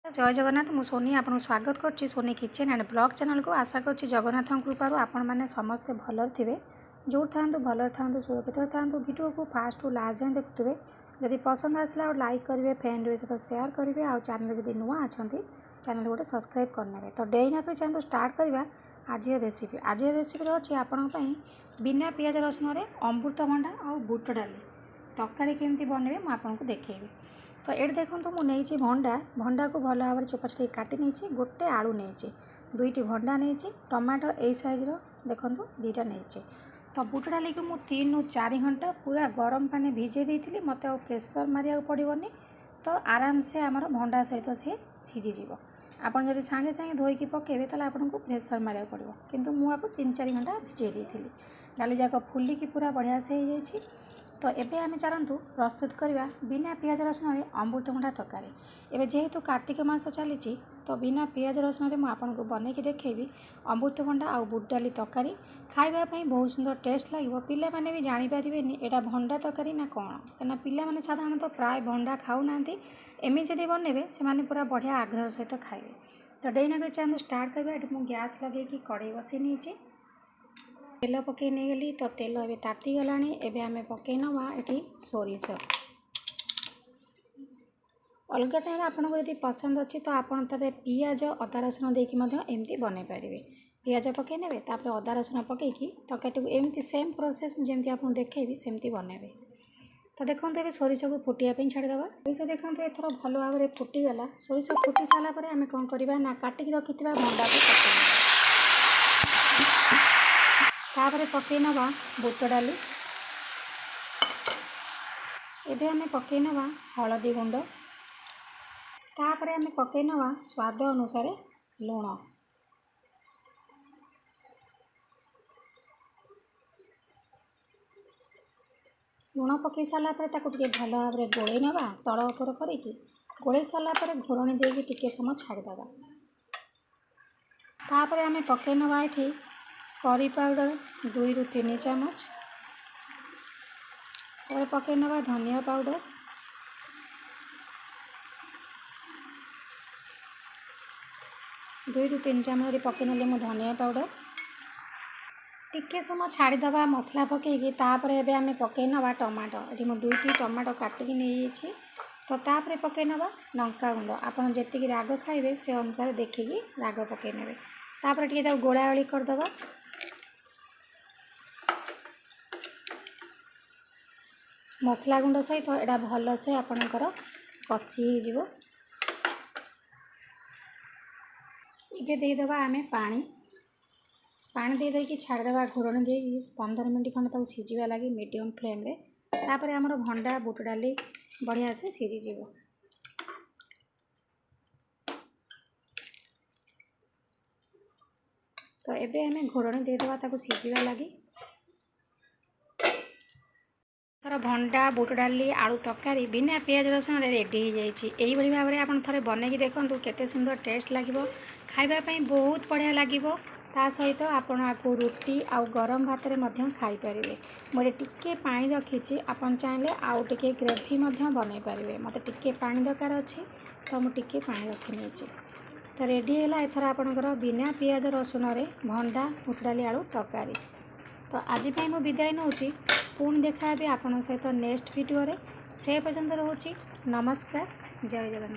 जय जगन्नाथ मु सोनी आपको स्वागत करुच्ची Soni kitchen and blog channel को। आशा करुच्ची जगन्नाथ कृपार आपण मैंने समस्ते भल थे जो था भल था सुरक्षित था। वीडियो को फास्ट टू लास्ट जाए देखुए। जदि पसंद आसला लाइक करेंगे, फ्रेंड सहित शेयर करेंगे। आउ चैनल जब नुआ अच्छा चैनल गोटे सब्सक्राइब करने। तो डेना कर चैनल स्टार्ट करवा आज रेसिपी। आज रेसिपी अच्छी आपण बिना पियाज रसुन अमृतभंडा और बुट डाली तरकारी केमती बनइबे मुझे देखी। तो ये देखो तो मुझे भंडा भंडा को भल भाव में चोपा चोटी काटी नहीं। गोटे आलू नहीं, दुईटी भंडा नहीं, टमाटो यही सैज्र देखो दुईटा नहीं। तो बुट डाली को मुझे 3 ରୁ 4 घंटा पूरा गरम पानी भिजे देती। मत प्रेसर मारिया पड़ोनी। तो आराम से आमर भंडा सहित सी सीझीज। आप जब सांगे सांगे धोईकी पकेबे ताले आपको प्रेसर मारिया पड़ो। किंतु मुझे 3-4 घंटा भिजे देती। डाली जाक फुलिकी पूरा बढ़िया से हो जाए। तो एबे आमे चलतु प्रस्तुत करवा बिना पियाज रसुन अमृतभंडा तरकारी। एवं जेहेतु कार्तिक मास चली तो बिना पियाज रसुन में आपको बनईकी देखेबी अमृतभंडा आउ बुट डाली तरकारी। खाइबापी बहुत सुंदर टेस्ट लगे। पिला माने भी जानीपारे एटा भंडा तरकारी ना कौन, कहीं पिला माने साधारणतः प्राय भंडा खाऊना। एमि जदि बनइबे से पूरा बढ़िया आग्रह सहित खाइबे। तो डेना चैनल स्टार्ट करवा। ये गैस लगे कड़े बसई नहीं तेल पकई नहीं गली। तो तेल ए ताती गला। एबे आमे पकई नवा ये सोरिष। अलग टाइम आपको यदि पसंद अच्छी तो आप पियाज अदा रसुण देकी एमती बनई पारे। पियाज पकई ने अदा रसुण पकईकी तरकारी को एमती सेम प्रोसेस जमी आपको देखी सेमती बनइबे। तो देखो ये सोरिष को फुटापी छाड़ीदे। सोरिष देखो एथर भल भाव में फुटीगला। सोरिष फुटी सारापर आम कौन करवा ना काटिक रखि भंडा को पकई तापर पकई नवा बुट डाली। एबे आमे पकई नवा हलदी गुंड। तापर आमे पकई नवा स्वाद अनुसार लुण। लुण पकई सारा भल भाव में गोलई नवा तल उपर करके गोलई सारापर घोरणी देकी टिके समय छाड़ीदे। तापर आमे पकई नवा ये करी पाउडर 2 ରୁ 3 ଚାମच। और पकई नवा धनिया पाउडर 2 ରୁ 3 ଚାମच पकई नेले मु धनिया पाउडर। टिके समय छाड़ीदे मसला पकईकी। तापर एबे आमे पकई नवा टमाटो। ये मु 2टी टमाटो काटिकी नहीं। तो तापर पकई नवा लंका गुंड। आपन जेतिकी राग खाइबे से अनुसार देखिकी राग पकई नेबे। तापर टिके गोलागोली करदबा। मसला गुंड सहित एटा भल से आपणकर कषि हो। ये देदेबा आमे पानी पानी दे देकी छाड़देबा घोरणी दे 15 मिनट खंड तक सीझा लगी मीडियम फ्लेम रे। तापर आमर भंडा बुट डाली बढ़िया से सीझीज। तो एबे आमे घोरणी देदेबा ताको सीझा लगी। थर भंडा बुट डाली आलू तरकारी बिना पियाज रसुन रेडी हो जाए। यही भाव में आप थे बनईकी देखूँ केते सुंदर टेस्ट लगे। खाइबापी बहुत बढ़िया लगे। ता सहित आपण आपको रुटी आउ गरम भात में खाईपारे। मुझे टिके पानी रखी। आपन चाहिए आउ टिके ग्रेवी बनई पारे। मत टिके पानी दरकार अच्छी तो मुझे पानी रखी नहीं। तो रेडी है एथर आपणकर बिना पियाज रसुन भंडा बुट डाली आलू तरकारी। तो आज मुझे विदाय नौ। पुणी देखा आपन सहित नेक्स्ट वीडियो रे। से पर्यंत रोची नमस्कार। जय जगन्नाथ।